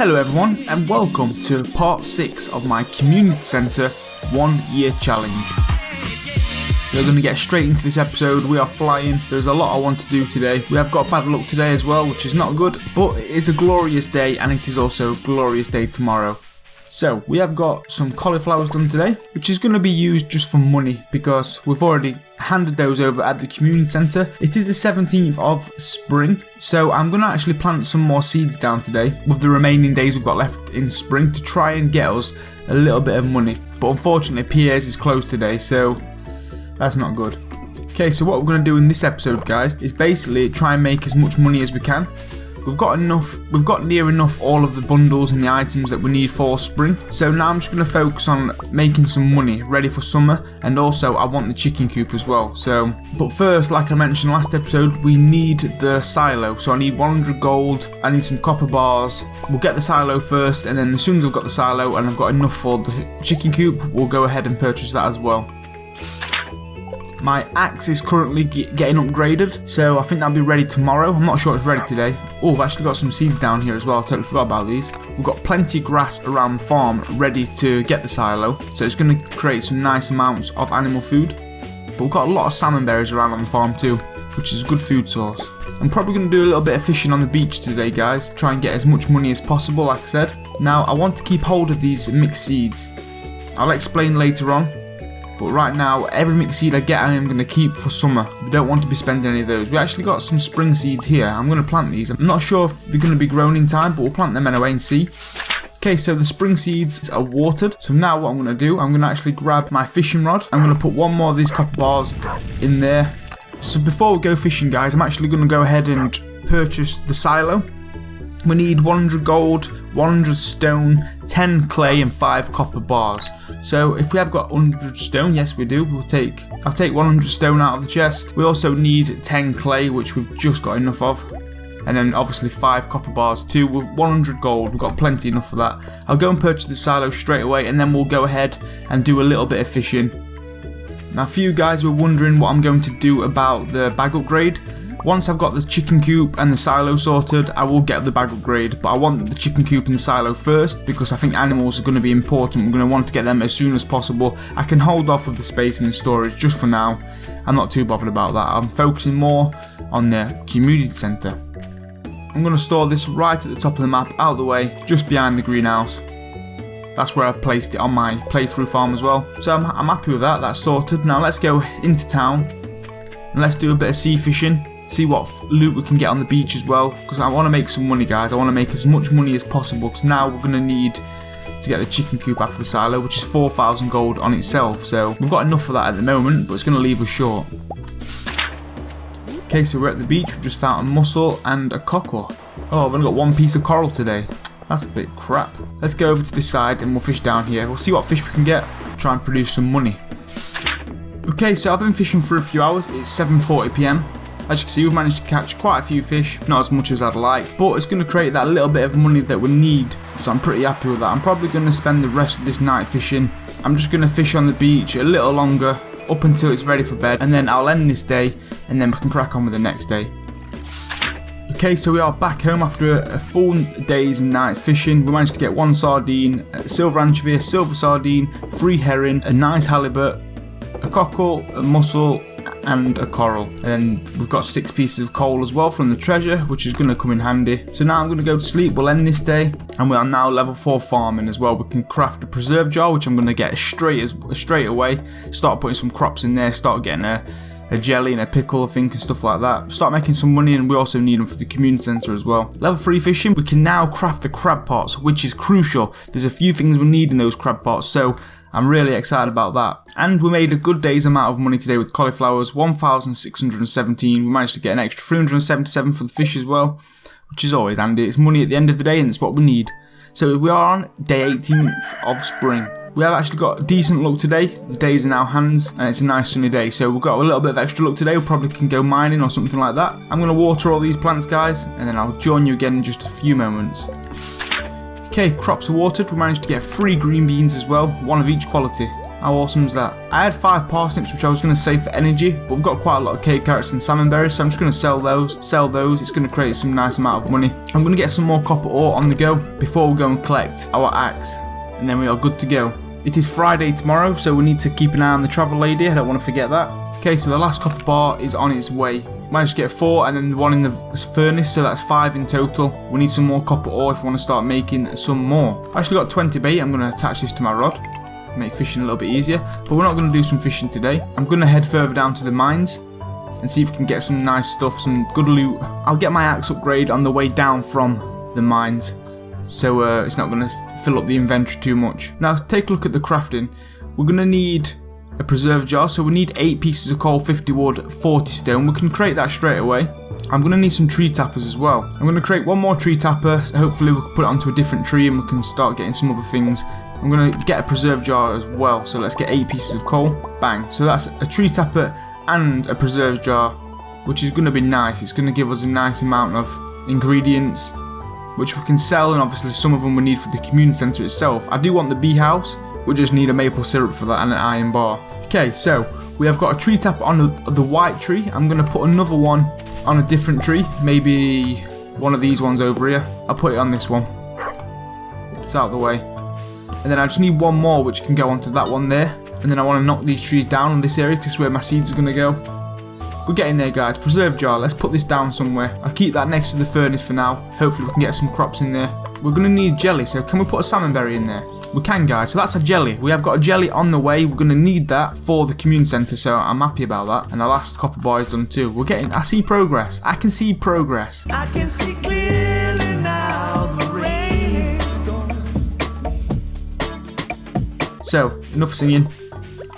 Hello everyone and welcome to part 6 of my community centre 1 year challenge. We're going to get straight into this episode. We are flying. There's a lot I want to do today. We have got bad luck today as well, which is not good, but it is a glorious day and it is also a glorious day tomorrow. So we have got some cauliflowers done today, which is going to be used just for money because we've already handed those over at the community centre. It is the 17th of spring, so I'm going to actually plant some more seeds down today with the remaining days we've got left in spring to try and get us a little bit of money. But unfortunately Pierre's is closed today, so that's not good. Okay, so what we're going to do in this episode, guys, is basically try and make as much money as we can. We've got near enough all of the bundles and the items that we need for spring. So now I'm just going to focus on making some money ready for summer, and also I want the chicken coop as well. But first, like I mentioned last episode, we need the silo. So I need 100 gold, I need some copper bars. We'll get the silo first, and then as soon as I've got the silo and I've got enough for the chicken coop, we'll go ahead and purchase that as well. My axe is currently getting upgraded, so I think that'll be ready tomorrow. I'm not sure it's ready today. Oh, I've actually got some seeds down here as well. I totally forgot about these. We've got plenty of grass around the farm ready to get the silo, so it's going to create some nice amounts of animal food. But we've got a lot of salmon berries around on the farm too, which is a good food source. I'm probably going to do a little bit of fishing on the beach today, guys. Try and get as much money as possible, like I said. Now, I want to keep hold of these mixed seeds. I'll explain later on. But right now, every mixed seed I get I am going to keep for summer. We don't want to be spending any of those. We actually got some spring seeds here. I'm going to plant these. I'm not sure if they're going to be grown in time, but we'll plant them anyway and see. Okay, so the spring seeds are watered. So now what I'm going to do, I'm going to actually grab my fishing rod. I'm going to put one more of these copper bars in there. So before we go fishing, guys, I'm actually going to go ahead and purchase the silo. We need 100 gold, 100 stone, 10 clay and 5 copper bars. So if we have got 100 stone, yes we do, I'll take 100 stone out of the chest. We also need 10 clay, which we've just got enough of. And then obviously 5 copper bars too, with 100 gold, we've got plenty enough for that. I'll go and purchase the silo straight away, and then we'll go ahead and do a little bit of fishing. Now a few guys were wondering what I'm going to do about the bag upgrade. Once I've got the chicken coop and the silo sorted, I will get the bag upgrade, but I want the chicken coop and the silo first because I think animals are going to be important. We're going to want to get them as soon as possible. I can hold off with the space and the storage just for now. I'm not too bothered about that. I'm focusing more on the community centre. I'm going to store this right at the top of the map, out of the way, just behind the greenhouse. That's where I placed it on my playthrough farm as well. So I'm happy with that, that's sorted. Now let's go into town and let's do a bit of sea fishing. See what loot we can get on the beach as well, because I want to make some money, guys. I want to make as much money as possible, because now we're going to need to get the chicken coop after the silo, which is 4,000 gold on itself. So we've got enough for that at the moment, but it's going to leave us short. Okay, so we're at the beach. We've just found a mussel and a cockle. Oh, I've only got one piece of coral today. That's a bit crap. Let's go over to this side and we'll fish down here. We'll see what fish we can get, try and produce some money. Okay, so I've been fishing for a few hours. It's 7:40 PM. As you can see, we've managed to catch quite a few fish, not as much as I'd like, but it's going to create that little bit of money that we need, so I'm pretty happy with that. I'm probably going to spend the rest of this night fishing. I'm just going to fish on the beach a little longer, up until it's ready for bed, and then I'll end this day, and then we can crack on with the next day. Okay, so we are back home after a full days and nights fishing. We managed to get 1 sardine, a silver anchovy, a silver sardine, 3 herring, a nice halibut, a cockle, a mussel, and a coral. And then we've got 6 pieces of coal as well from the treasure, which is going to come in handy. So now I'm going to go to sleep. We'll end this day, and we are now level 4 farming as well. We can craft a preserve jar, which I'm going to get straight away. Start putting some crops in there, start getting a jelly and a pickle, I think, and stuff like that. Start making some money, and we also need them for the community centre as well. Level 3 fishing, we can now craft the crab pots, which is crucial. There's a few things we need in those crab pots, so I'm really excited about that. And we made a good day's amount of money today with cauliflowers, 1,617. We managed to get an extra 377 for the fish as well, which is always handy. It's money at the end of the day, and it's what we need. So we are on day 18th of spring. We have actually got decent luck today. The days are now hands, and it's a nice sunny day. So we've got a little bit of extra luck today. We probably can go mining or something like that. I'm going to water all these plants, guys, and then I'll join you again in just a few moments. Okay, crops are watered. We managed to get 3 green beans as well, 1 of each quality. How awesome is that? I had 5 parsnips which I was going to save for energy, but we've got quite a lot of cave carrots and salmon berries, so I'm just going to sell those. It's going to create some nice amount of money. I'm going to get some more copper ore on the go before we go and collect our axe, and then we are good to go. It is Friday tomorrow, so we need to keep an eye on the travel lady. I don't want to forget that. Okay, so the last copper bar is on its way. Managed to get 4 and then 1 in the furnace, so that's 5 in total. We need some more copper ore if we want to start making some more. I actually got 20 bait. I'm going to attach this to my rod, make fishing a little bit easier, but we're not going to do some fishing today. I'm going to head further down to the mines and see if we can get some nice stuff, some good loot. I'll get my axe upgrade on the way down from the mines, so it's not going to fill up the inventory too much. Now let's take a look at the crafting. We're going to need a preserve jar, so we need 8 pieces of coal, 50 wood, 40 stone. We can create that straight away. I'm going to need some tree tappers as well. I'm going to create 1 more tree tapper, so hopefully we can put it onto a different tree and we can start getting some other things. I'm going to get a preserve jar as well, so let's get 8 pieces of coal. Bang. So that's a tree tapper and a preserve jar, which is going to be nice. It's going to give us a nice amount of ingredients which we can sell, and obviously some of them we need for the community centre itself. I do want the bee house. We just need a maple syrup for that and an iron bar. Okay, so we have got a tree tapper on the white tree. I'm going to put another one on a different tree. Maybe one of these ones over here. I'll put it on this one. It's out of the way. And then I just need 1 more which can go onto that one there. And then I want to knock these trees down in this area because this is where my seeds are going to go. We're getting there, guys. Preserve jar. Let's put this down somewhere. I'll keep that next to the furnace for now. Hopefully we can get some crops in there. We're going to need jelly, so can we put a salmon berry in there? We can, guys. So that's a jelly. We have got a jelly on the way. We're going to need that for the community centre, so I'm happy about that. And the last copper bar is done too. We're getting... I see progress. I can see progress. I can see clearly now the rain is gone. So, enough singing.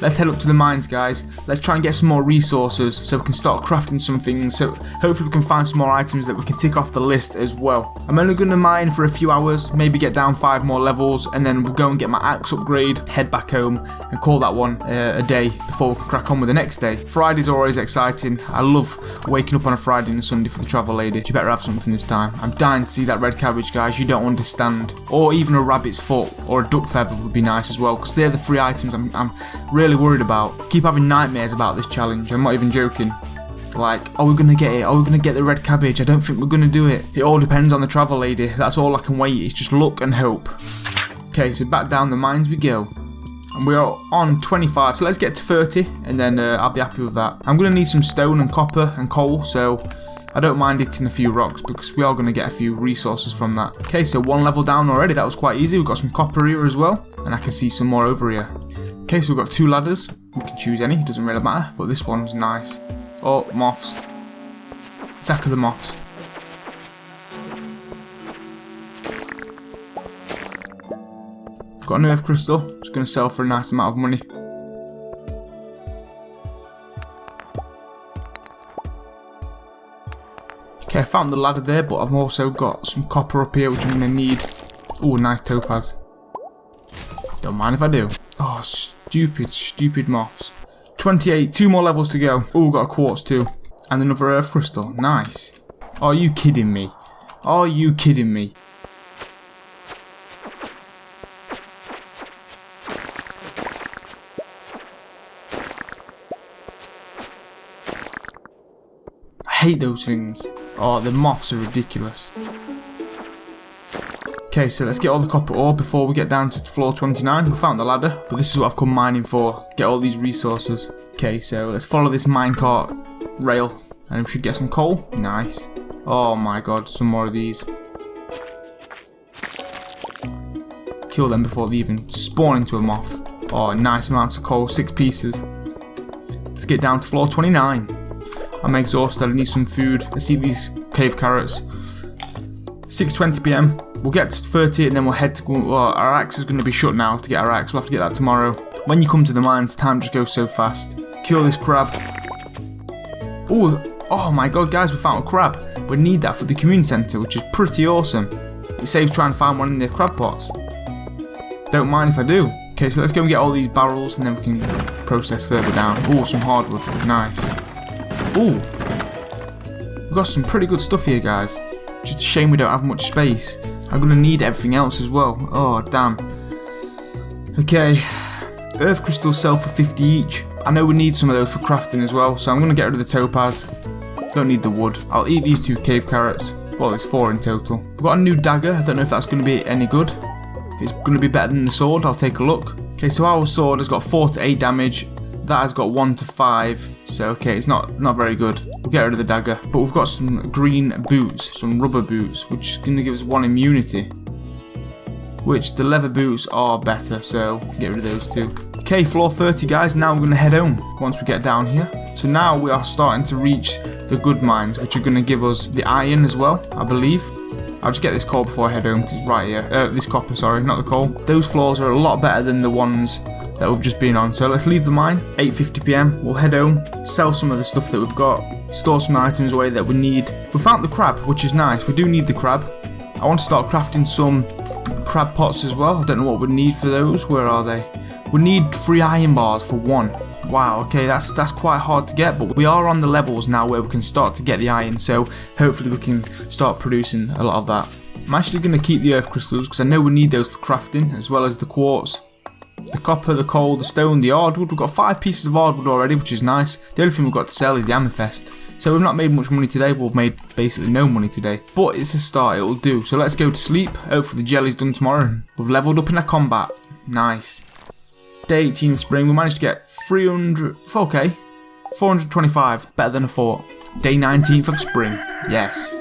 Let's head up to the mines, guys. Let's try and get some more resources so we can start crafting some things. So hopefully we can find some more items that we can tick off the list as well. I'm only going to mine for a few hours, maybe get down 5 more levels, and then we'll go and get my axe upgrade, head back home, and call that one a day before we can crack on with the next day. Friday's always exciting. I love waking up on a Friday and a Sunday for the travel lady. You better have something this time. I'm dying to see that red cabbage, guys. You don't understand. Or even a rabbit's foot or a duck feather would be nice as well, because they're the 3 items I'm really worried about. I keep having nightmares about this challenge. I'm not even joking. Like, are we going to get it? Are we going to get the red cabbage? I don't think we're going to do it. It all depends on the travel lady. That's all I can wait. It's just luck and hope. Okay, so back down the mines we go. And we are on 25. So let's get to 30 and then I'll be happy with that. I'm going to need some stone and copper and coal, so I don't mind hitting a few rocks because we are going to get a few resources from that. Okay, so 1 level down already. That was quite easy. We've got some copper here as well. And I can see some more over here. Okay, so we've got 2 ladders. We can choose any, it doesn't really matter, but this one's nice. Oh, moths. Sack of the moths. Got an earth crystal, just going to sell for a nice amount of money. Okay, I found the ladder there, but I've also got some copper up here which I'm going to need. Oh, nice topaz. Don't mind if I do. Oh, stupid moths. 28, 2 more levels to go. Oh, got a quartz too. And another earth crystal. Nice. Are you kidding me? Are you kidding me? I hate those things. Oh, the moths are ridiculous. Okay, so let's get all the copper ore before we get down to floor 29. We found the ladder, but this is what I've come mining for. Get all these resources. Okay, so let's follow this minecart rail, and we should get some coal. Nice. Oh my god, some more of these. Kill them before they even spawn into a moth. Oh, nice amounts of coal, 6 pieces. Let's get down to floor 29. I'm exhausted, I need some food. Let's eat these cave carrots. 6:20 PM. We'll get to 30 and then we'll head to... Well, our axe is going to be shut now to get our axe. We'll have to get that tomorrow. When you come to the mines, time just goes so fast. Kill this crab. Oh my god, guys, we found a crab. We need that for the community centre, which is pretty awesome. It saves trying to find one in the crab pots. Don't mind if I do. Okay, so let's go and get all these barrels and then we can process further down. Oh, some hardwood. Nice. Oh, we've got some pretty good stuff here, guys. Just a shame we don't have much space. I'm going to need everything else as well. Oh, damn. Okay. Earth crystals sell for 50 each. I know we need some of those for crafting as well, so I'm going to get rid of the topaz. Don't need the wood. I'll eat these 2 cave carrots. Well, there's 4 in total. We've got a new dagger. I don't know if that's going to be any good. If it's going to be better than the sword, I'll take a look. Okay, so our sword has got 4 to 8 damage. That has got 1 to 5. So, okay, it's not very good. We'll get rid of the dagger. But we've got some green boots, some rubber boots, which is going to give us 1 immunity. Which the leather boots are better, so get rid of those 2. Okay, floor 30 guys, now we're going to head home once we get down here. So now we are starting to reach the good mines, which are going to give us the iron as well, I believe. I'll just get this coal before I head home, because it's right here. This copper, sorry, not the coal. Those floors are a lot better than the ones that we've just been on. So let's leave the mine, 8:50 PM. We'll head home, sell some of the stuff that we've got, store some items away that we need. We found the crab, which is nice. We do need the crab. I want to start crafting some crab pots as well. I don't know what we need for those. Where are they? We need 3 iron bars for 1. Wow, okay, that's quite hard to get, but we are on the levels now where we can start to get the iron, so hopefully we can start producing a lot of that. I'm actually going to keep the earth crystals because I know we need those for crafting, as well as the quartz, the copper, the coal, the stone, the hardwood. We've got 5 pieces of hardwood already, which is nice. The only thing we've got to sell is the amethyst. So we've not made much money today, but we've made basically no money today. But it's a start, it'll do. So let's go to sleep. Hopefully the jelly's done tomorrow. We've leveled up in our combat. Nice. Day 18 of spring, we managed to get 300, okay, 425, better than I thought. Day 19th of spring, yes.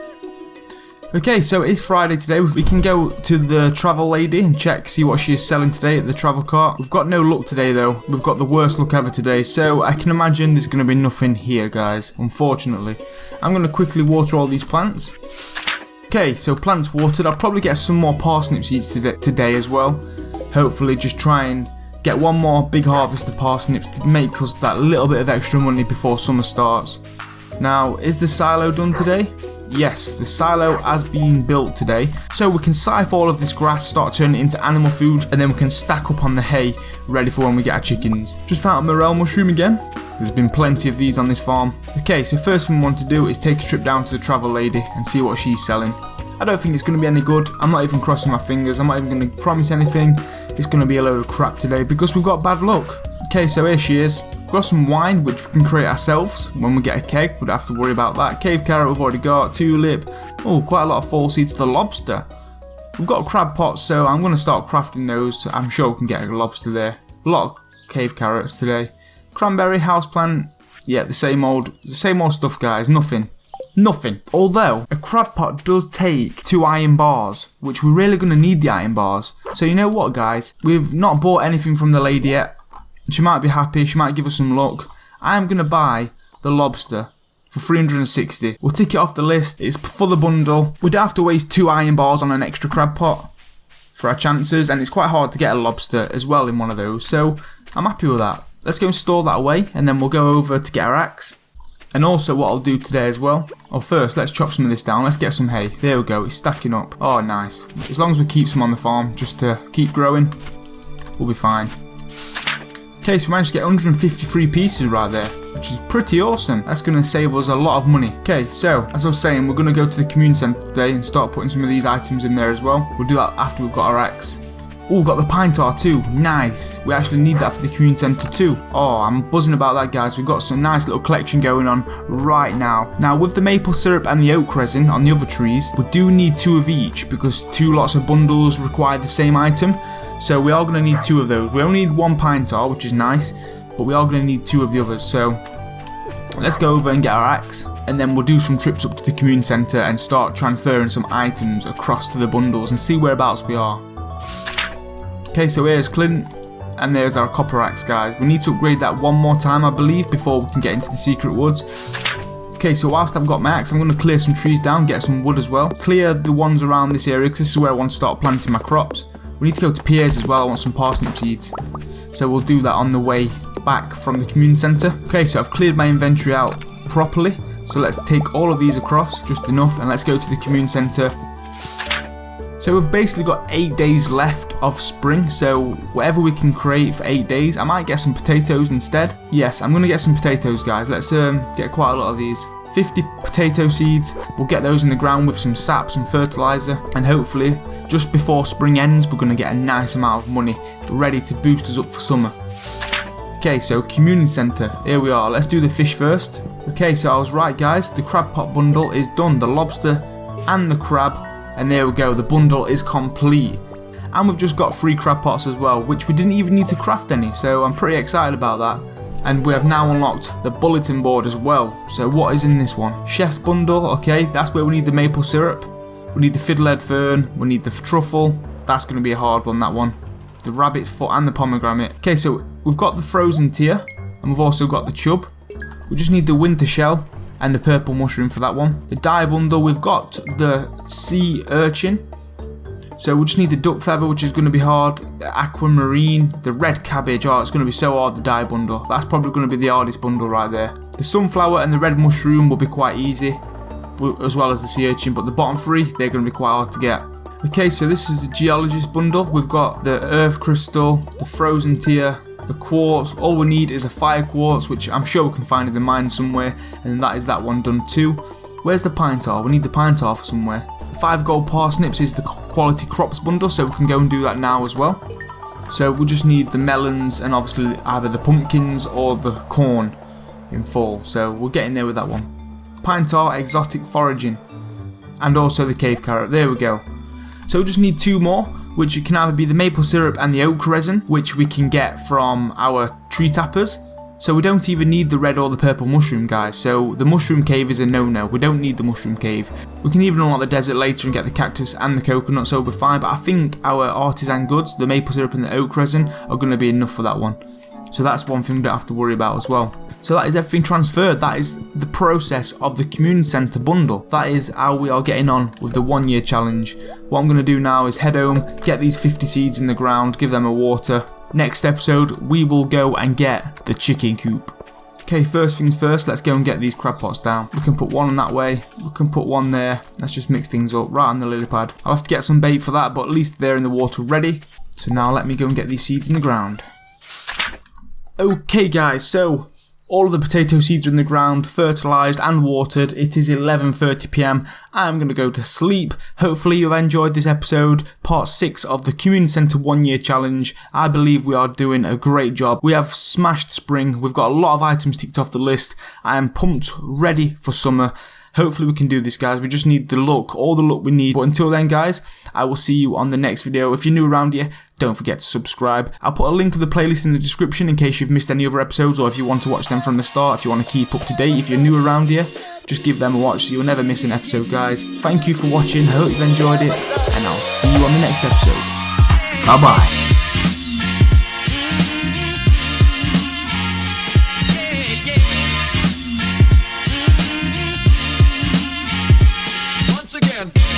Okay, so it is Friday today. We can go to the travel lady and check, see what she is selling today at the travel cart. We've got no luck today though. We've got the worst luck ever today, so I can imagine there's going to be nothing here, guys, unfortunately. I'm going to quickly water all these plants. Okay, so plants watered. I'll probably get some more parsnip seeds today as well. Hopefully just try and get 1 more big harvest of parsnips to make us that little bit of extra money before summer starts. Now, is the silo done today? Yes, the silo has been built today. So we can scythe all of this grass, start turning it into animal food, and then we can stack up on the hay, ready for when we get our chickens. Just found a morel mushroom again. There's been plenty of these on this farm. Okay, so first thing we want to do is take a trip down to the travel lady and see what she's selling. I don't think it's going to be any good. I'm not even crossing my fingers. I'm not even going to promise anything. It's going to be a load of crap today because we've got bad luck. Okay, so here she is. We've got some wine, which we can create ourselves when we get a keg. We don't have to worry about that. Cave carrot we've already got. Tulip. Oh, quite a lot of fall seeds to the lobster. We've got crab pots, so I'm going to start crafting those. I'm sure we can get a lobster there. A lot of cave carrots today. Cranberry, houseplant. Yeah, the same old stuff, guys. Nothing. Although, a crab pot does take 2 iron bars, which we're really going to need the iron bars. So you know what, guys? We've not bought anything from the lady yet. She might be happy. She might give us some luck. I am going to buy the lobster for 360. We'll tick it off the list. It's for the bundle. We don't have to waste 2 iron bars on an extra crab pot for our chances. And it's quite hard to get a lobster as well in one of those. So I'm happy with that. Let's go and store that away. And then we'll go over to get our axe. And also what I'll do today as well. Oh, first, let's chop some of this down. Let's get some hay. There we go. It's stacking up. Oh, nice. As long as we keep some on the farm, just to keep growing, we'll be fine. Okay, so we managed to get 153 pieces right there, which is pretty awesome. That's going to save us a lot of money. Okay, so, as I was saying, we're going to go to the community centre today and start putting some of these items in there as well. We'll do that after we've got our axe. Oh, we've got the pine tar too. Nice. We actually need that for the community centre too. Oh, I'm buzzing about that, guys. We've got some nice little collection going on right now. Now, with the maple syrup and the oak resin on the other trees, we do need 2 of each because 2 lots of bundles require the same item. So we are going to need 2 of those. We only need 1 pine tar, which is nice, but we are going to need 2 of the others. So let's go over and get our axe, and then we'll do some trips up to the community centre and start transferring some items across to the bundles and see whereabouts we are. Okay, so here's Clint, and there's our copper axe, guys. We need to upgrade that 1 more time, I believe, before we can get into the secret woods. Okay, so whilst I've got my axe, I'm going to clear some trees down, get some wood as well. Clear the ones around this area, because this is where I want to start planting my crops. We need to go to Pierre's as well. I want some parsnip seeds. So we'll do that on the way back from the community centre. Okay, so I've cleared my inventory out properly. So let's take all of these across, just enough, and let's go to the community centre. So we've basically got 8 days left of spring, so whatever we can create for 8 days. I might get some potatoes instead. Yes, I'm going to get some potatoes, guys. Let's get quite a lot of these. 50 potato seeds. We'll get those in the ground with some sap, some fertiliser, and hopefully just before spring ends we're going to get a nice amount of money ready to boost us up for summer. Okay, so community centre, here we are. Let's do the fish first. Okay, so I was right guys, the crab pot bundle is done, the lobster and the crab, and there we go, the bundle is complete. And we've just got 3 crab pots as well, which we didn't even need to craft any, so I'm pretty excited about that. And we have now unlocked the bulletin board as well. So what is in this one? Chef's bundle, okay, that's where we need the maple syrup. We need the fiddlehead fern, we need the truffle. That's going to be a hard one, that one. The rabbit's foot and the pomegranate. Okay, so we've got the frozen tier, and we've also got the chub. We just need the winter shell and the purple mushroom for that one. The dye bundle, we've got the sea urchin. So we just need the duck feather, which is going to be hard. The aquamarine, the red cabbage. Oh, it's going to be so hard, the dye bundle. That's probably going to be the hardest bundle right there. The sunflower and the red mushroom will be quite easy, as well as the sea urchin. But the bottom 3, they're going to be quite hard to get. Okay, so this is the geologist bundle. We've got the earth crystal, the frozen tier, the quartz. All we need is a fire quartz, which I'm sure we can find in the mine somewhere, and that is that one done too. Where's the pine tar? We need the pine tar somewhere. 5 gold parsnips is the quality crops bundle, so we can go and do that now as well. So we just need the melons and obviously either the pumpkins or the corn in fall. So we'll get in there with that one. Pine tar, exotic foraging, and also the cave carrot. There we go. So we just need 2 more, which can either be the maple syrup and the oak resin, which we can get from our tree tappers. So we don't even need the red or the purple mushroom, guys. So the mushroom cave is a no-no. We don't need the mushroom cave. We can even unlock the desert later and get the cactus and the coconut, so we'll be fine. But I think our artisan goods, the maple syrup and the oak resin, are going to be enough for that one. So that's one thing we don't have to worry about as well. So that is everything transferred. That is the process of the community centre bundle. That is how we are getting on with the 1 year challenge. What I'm going to do now is head home, get these 50 seeds in the ground, give them a water. Next episode, we will go and get the chicken coop. Okay, first things first, let's go and get these crab pots down. We can put one on that way, we can put one there. Let's just mix things up right on the lily pad. I'll have to get some bait for that, but at least they're in the water ready. So now let me go and get these seeds in the ground. Okay guys, so all of the potato seeds are in the ground, fertilised and watered. It is 11:30 PM. I'm going to go to sleep. Hopefully you've enjoyed this episode, part 6 of the Community Centre 1 year challenge. I believe we are doing a great job. We have smashed spring. We've got a lot of items ticked off the list. I am pumped, ready for summer. Hopefully we can do this, guys. We just need the luck, all the luck we need. But until then, guys, I will see you on the next video. If you're new around here, don't forget to subscribe. I'll put a link of the playlist in the description in case you've missed any other episodes, or if you want to watch them from the start, if you want to keep up to date. If you're new around here, just give them a watch so you'll never miss an episode, guys. Thank you for watching. I hope you've enjoyed it, and I'll see you on the next episode. Bye-bye. Again.